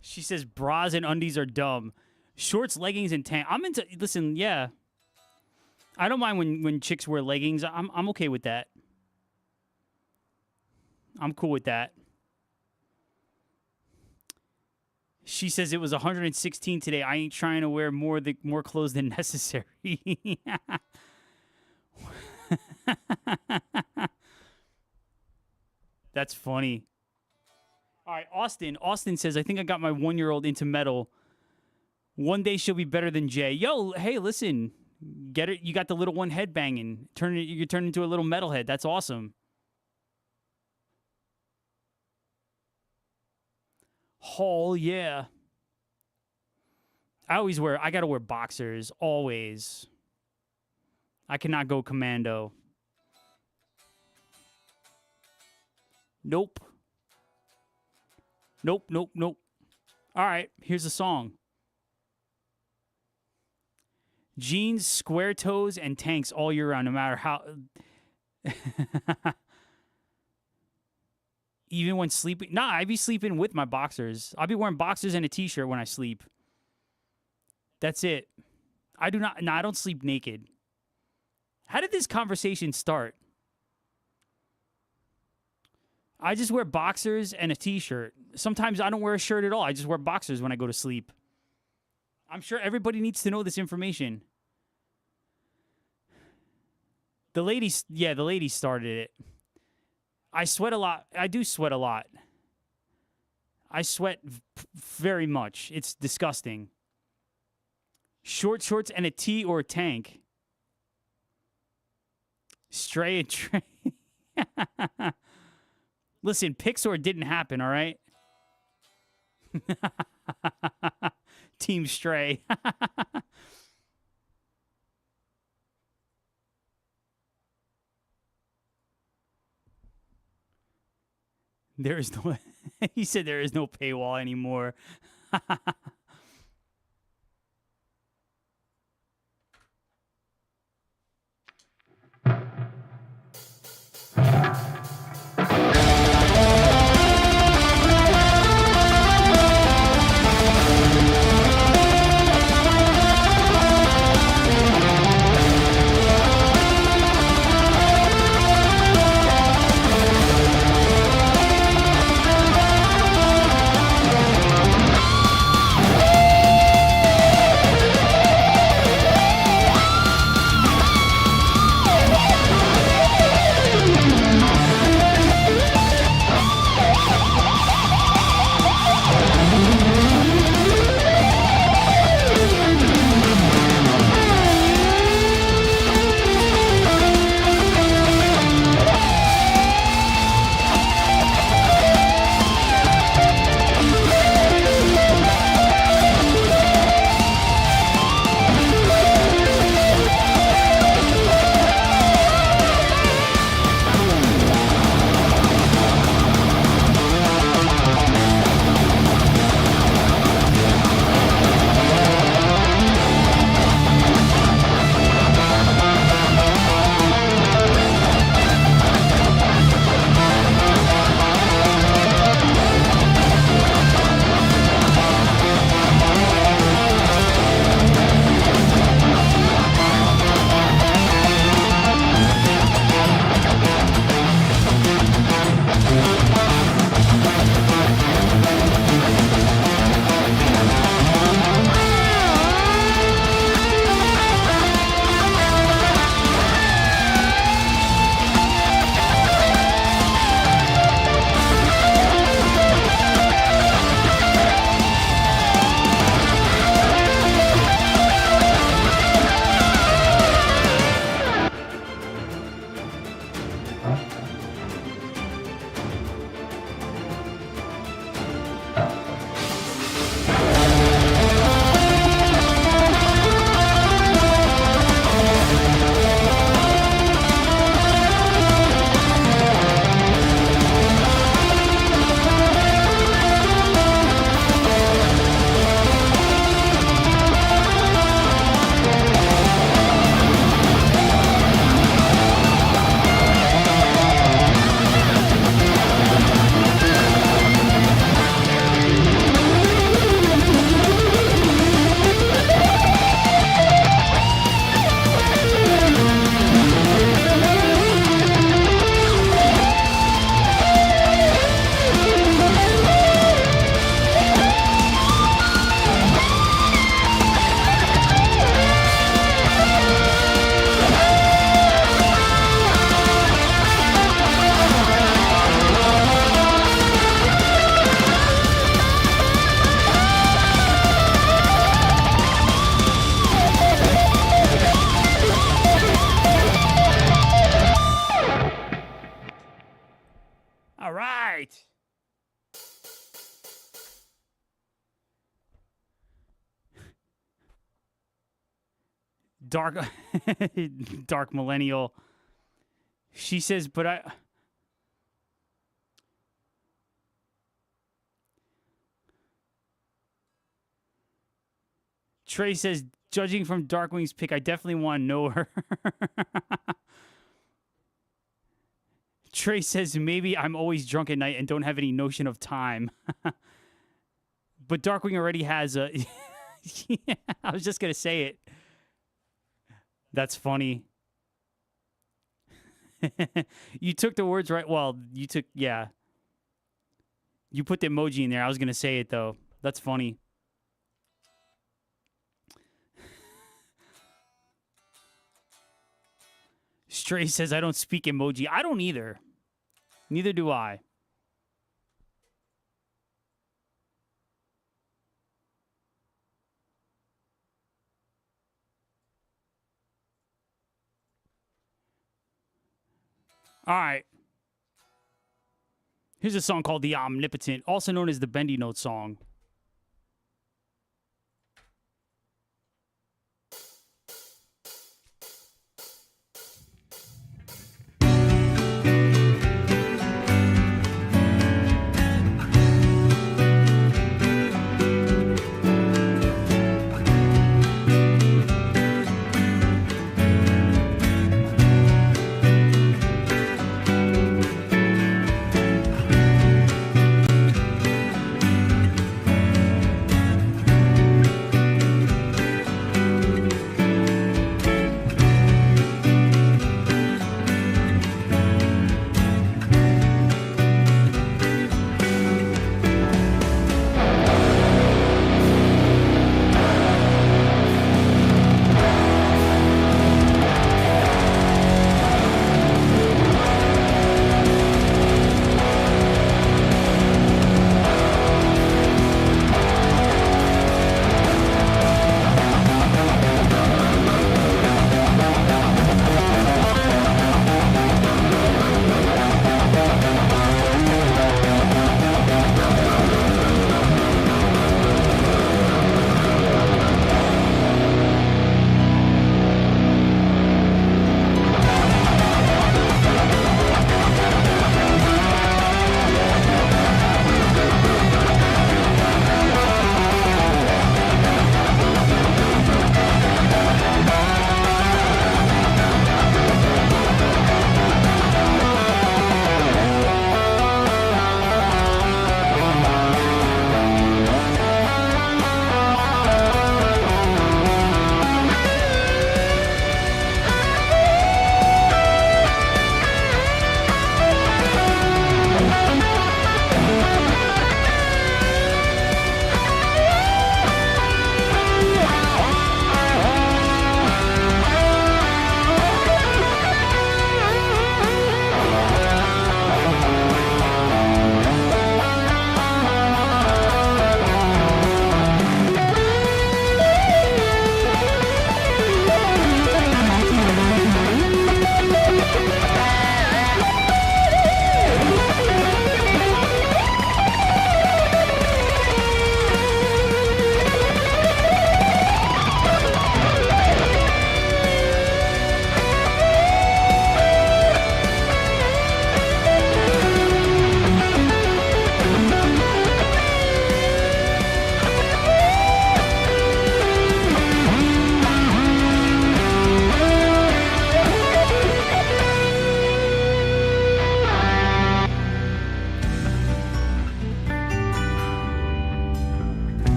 A: She says bras and undies are dumb. Shorts, leggings, and tank. I'm into. Listen, yeah. I don't mind when chicks wear leggings. I'm okay with that. I'm cool with that. She says it was 116 today. I ain't trying to wear more clothes than necessary. That's funny. All right, Austin. Austin says, I think I got my 1-year-old into metal. One day she'll be better than Jay. Yo, hey, listen. Get it? You got the little one head banging. You turn into a little metalhead. That's awesome. Hall, yeah. I gotta wear boxers, always. I cannot go commando. Nope. Nope. All right, here's a song. Jeans, square toes, and tanks all year round, no matter how... Even when sleeping... Nah, I be sleeping with my boxers. I'll be wearing boxers and a t-shirt when I sleep. That's it. I don't sleep naked. How did this conversation start? I just wear boxers and a t-shirt. Sometimes I don't wear a shirt at all. I just wear boxers when I go to sleep. I'm sure everybody needs to know this information. The lady started it. I sweat a lot. I do sweat a lot. I sweat very much. It's disgusting. Short shorts and a tee or a tank. Stray and Trey. Listen, Pixar didn't happen, all right? Team Stray. There is no... He said there is no paywall anymore. Dark, dark millennial. She says, but I. Trey says, judging from Darkwing's pick, I definitely want to know her. Trey says, maybe I'm always drunk at night and don't have any notion of time. But Darkwing already has a... Yeah, I was just going to say it. That's funny. You took the words right. Well, you took... Yeah. You put the emoji in there. I was going to say it, though. That's funny. Stray says, I don't speak emoji. I don't either. Neither do I. All right. Here's a song called The Omnipotent, also known as the Bendy Note song.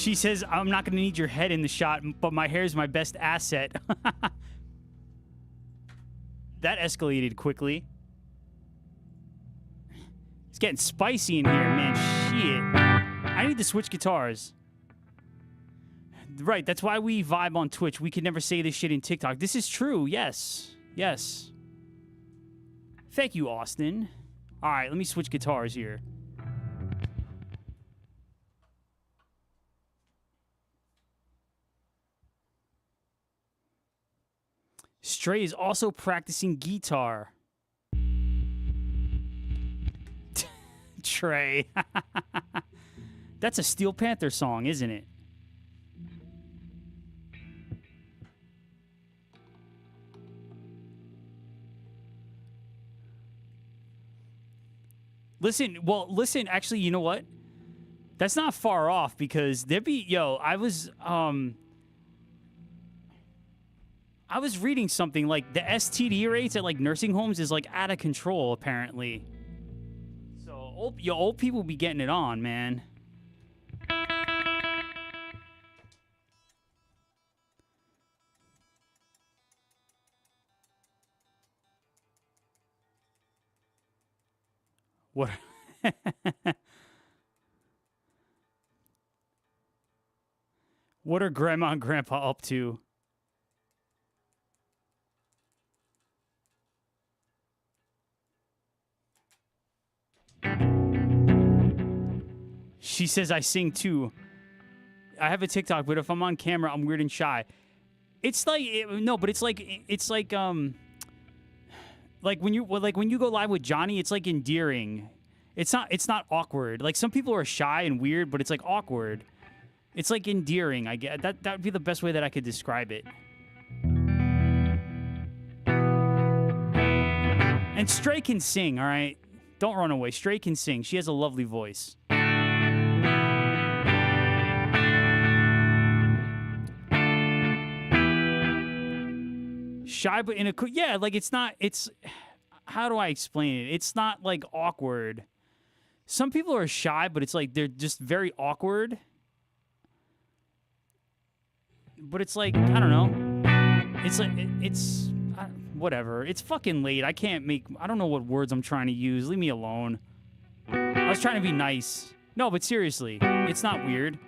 A: She says, I'm not going to need your head in the shot, but my hair is my best asset. That escalated quickly. It's getting spicy in here, man. Shit. I need to switch guitars. Right, that's why we vibe on Twitch. We could never say this shit in TikTok. This is true, yes. Yes. Thank you, Austin. All right, let me switch guitars here. Stray is also practicing guitar. Trey. That's a Steel Panther song, isn't it? Listen, actually, you know what? That's not far off because there'd be, I was reading something like the STD rates at like nursing homes is like out of control apparently. So old people be getting it on, man. What? What are Grandma and Grandpa up to? She says I sing too. I have a TikTok, but if I'm on camera, I'm weird and shy. It's like no, but it's like when you go live with Johnny, it's like endearing. It's not awkward. Like some people are shy and weird, but it's like awkward. It's like endearing. I get that would be the best way that I could describe it. And Stray can sing, all right? Don't run away. Stray can sing. She has a lovely voice. Shy, but in a... Yeah, like, it's not... It's... How do I explain it? It's not, like, awkward. Some people are shy, but it's like they're just very awkward. But it's like, I don't know. It's like... It's... Whatever. It's fucking late. I can't make... I don't know what words I'm trying to use. Leave me alone. I was trying to be nice. No, but seriously. It's not weird.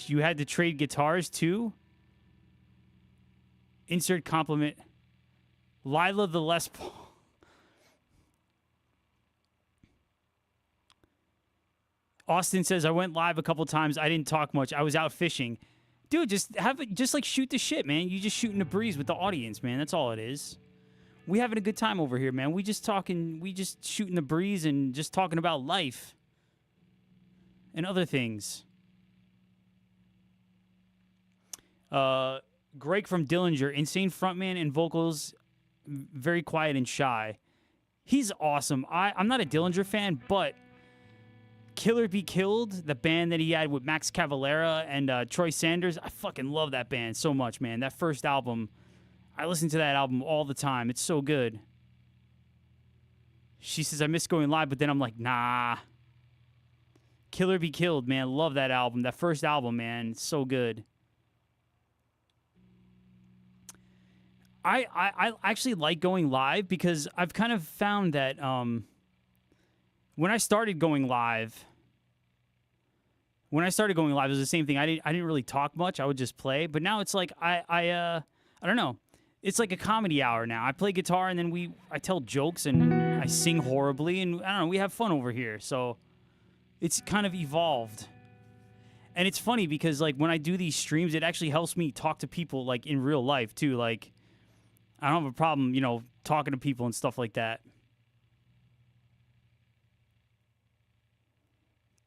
A: You had to trade guitars too? Insert compliment. Lila the Les Paul. Austin says, I went live a couple times. I didn't talk much. I was out fishing. Dude, just like shoot the shit, man. You just shooting the breeze with the audience, man. That's all it is. We having a good time over here, man. We just shooting the breeze and just talking about life and other things. Greg from Dillinger, insane frontman and vocals, very quiet and shy. He's awesome. I'm not a Dillinger fan, but Killer Be Killed, the band that he had with Max Cavalera and Troy Sanders, I fucking love that band so much, man. That first album, I listen to that album all the time. It's so good. She says, I miss going live, but then I'm like, nah. Killer Be Killed, man. Love that album. That first album, man. It's so good. I actually like going live because I've kind of found that when I started going live, it was the same thing. I didn't really talk much. I would just play. But now it's like I don't know. It's like a comedy hour now. I play guitar and then I tell jokes and I sing horribly and I don't know, we have fun over here. So it's kind of evolved. And it's funny because like when I do these streams, it actually helps me talk to people like in real life too. Like I don't have a problem, talking to people and stuff like that.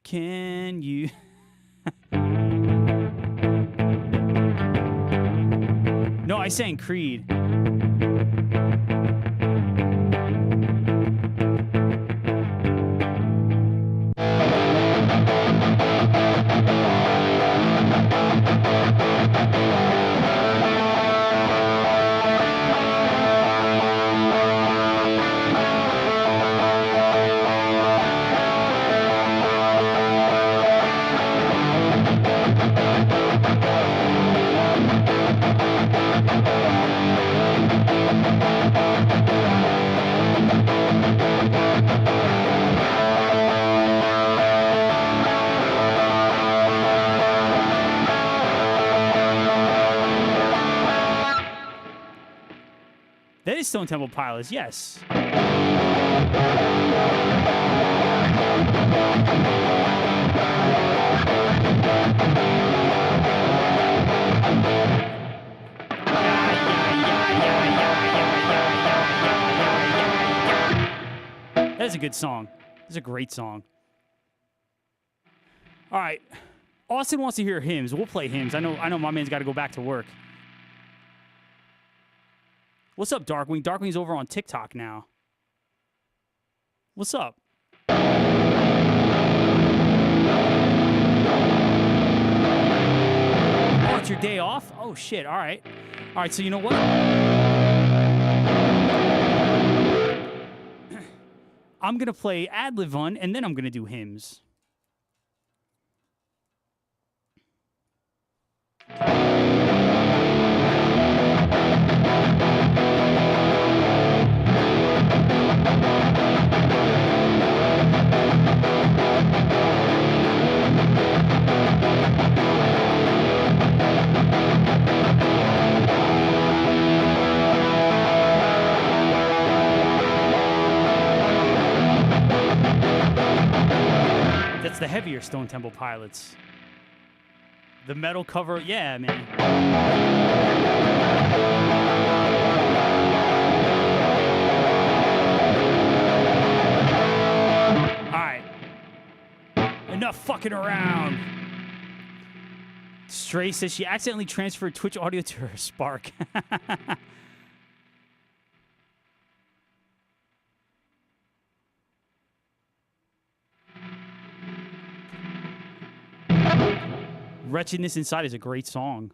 A: Can you... No, I sang Creed. is Stone Temple Pilots, yes. That is a good song. It's a great song. All right. Austin wants to hear hymns. We'll play hymns. I know my man's got to go back to work. What's up, Darkwing? Darkwing's over on TikTok now. What's up? Oh, it's your day off? Oh, shit. All right. All right, so you know what? I'm going to play Ad-Lib One, and then I'm going to do hymns. That's the heavier Stone Temple Pilots. The metal cover, yeah, man. All right. Enough fucking around. Stray says she accidentally transferred Twitch audio to her Spark. Wretchedness Inside is a great song.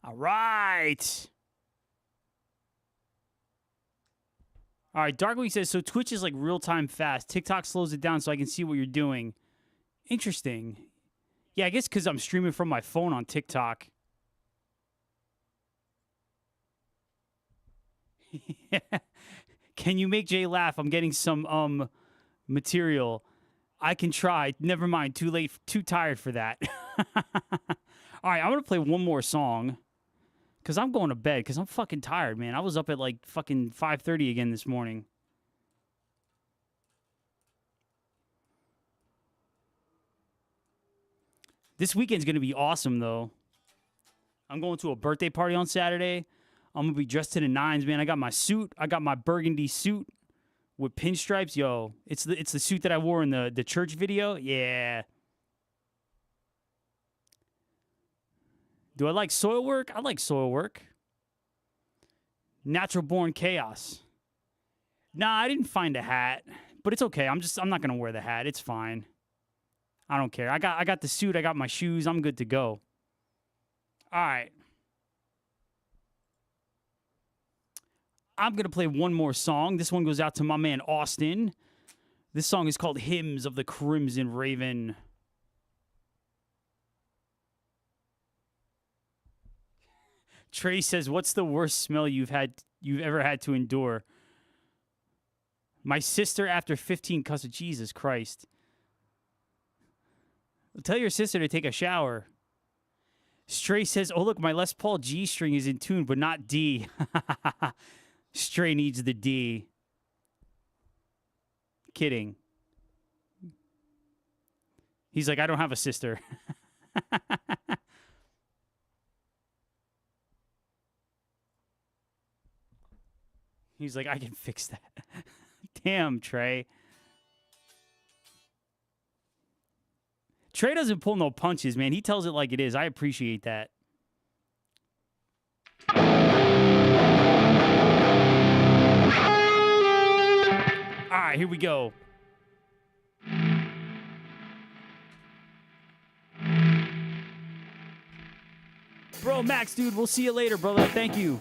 A: All right. All right, Darkwing says, so Twitch is like real-time fast. TikTok slows it down so I can see what you're doing. Interesting. Yeah, I guess because I'm streaming from my phone on TikTok. Can you make Jay laugh? I'm getting some material. I can try. Never mind. Too late. Too tired for that. All right, I'm going to play one more song. Because I'm going to bed. Because I'm fucking tired, man. I was up at like fucking 5:30 again this morning. This weekend's going to be awesome, though. I'm going to a birthday party on Saturday. I'm going to be dressed to the nines, man. I got my suit. I got my burgundy suit with pinstripes. Yo, it's the suit that I wore in the church video. Yeah. Do I like soil work? I like soil work. Natural born chaos. Nah, I didn't find a hat, but it's okay. I'm not going to wear the hat. It's fine. I don't care. I got the suit. I got my shoes. I'm good to go. All right. I'm going to play one more song. This one goes out to my man Austin. This song is called Hymns of the Crimson Raven. Trey says, what's the worst smell you've ever had to endure? My sister after 15 cuss of Jesus Christ. Tell your sister to take a shower. Stray says, oh, look, my Les Paul G string is in tune, but not D. Stray needs the D. Kidding. He's like, I don't have a sister. He's like, I can fix that. Damn, Trey. Trey doesn't pull no punches, man. He tells it like it is. I appreciate that. All right, here we go. Bro, Max, dude, we'll see you later, brother. Thank you.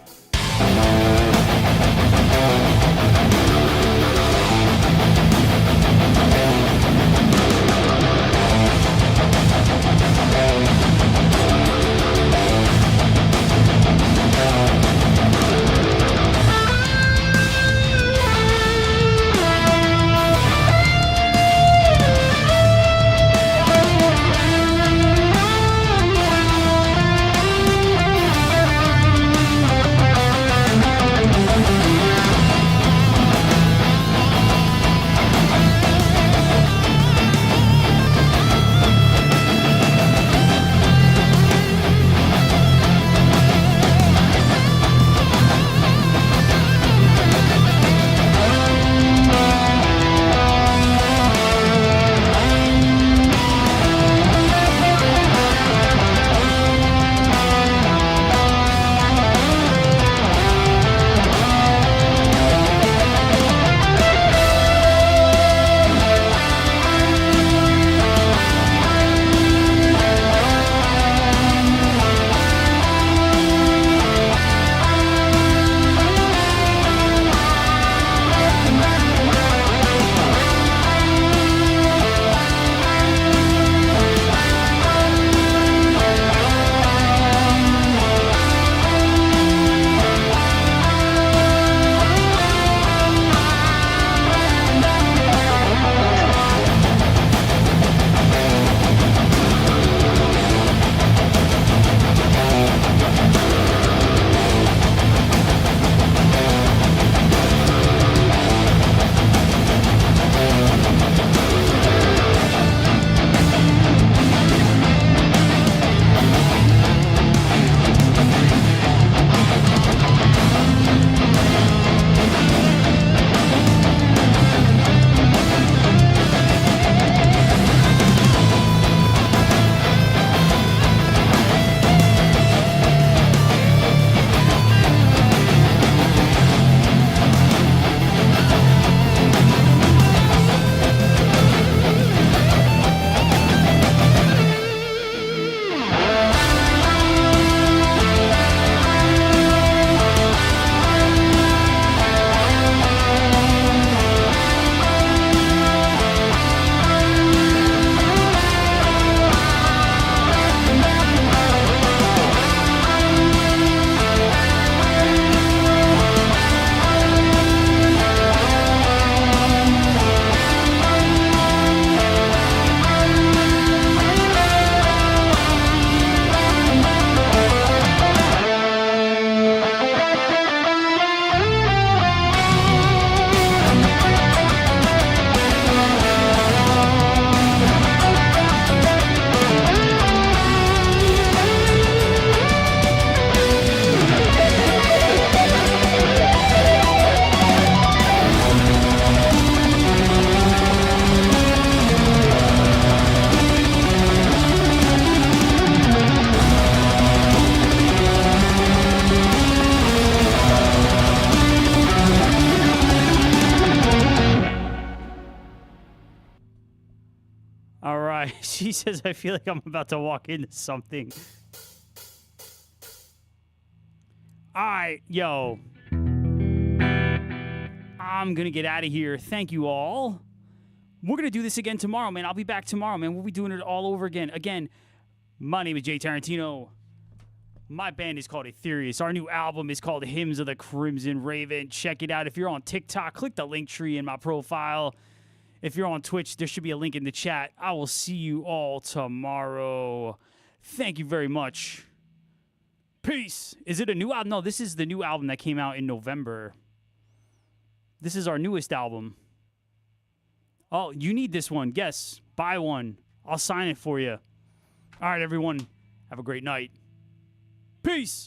A: She says, I feel like I'm about to walk into something. All right, yo. I'm going to get out of here. Thank you all. We're going to do this again tomorrow, man. I'll be back tomorrow, man. We'll be doing it all over again. Again, my name is Jay Tarantino. My band is called Etherius. Our new album is called Hymns of the Crimson Raven. Check it out. If you're on TikTok, click the link tree in my profile. If you're on Twitch, there should be a link in the chat. I will see you all tomorrow. Thank you very much. Peace. Is it a new album? No, this is the new album that came out in November. This is our newest album. Oh, you need this one. Yes, buy one. I'll sign it for you. All right, everyone. Have a great night. Peace.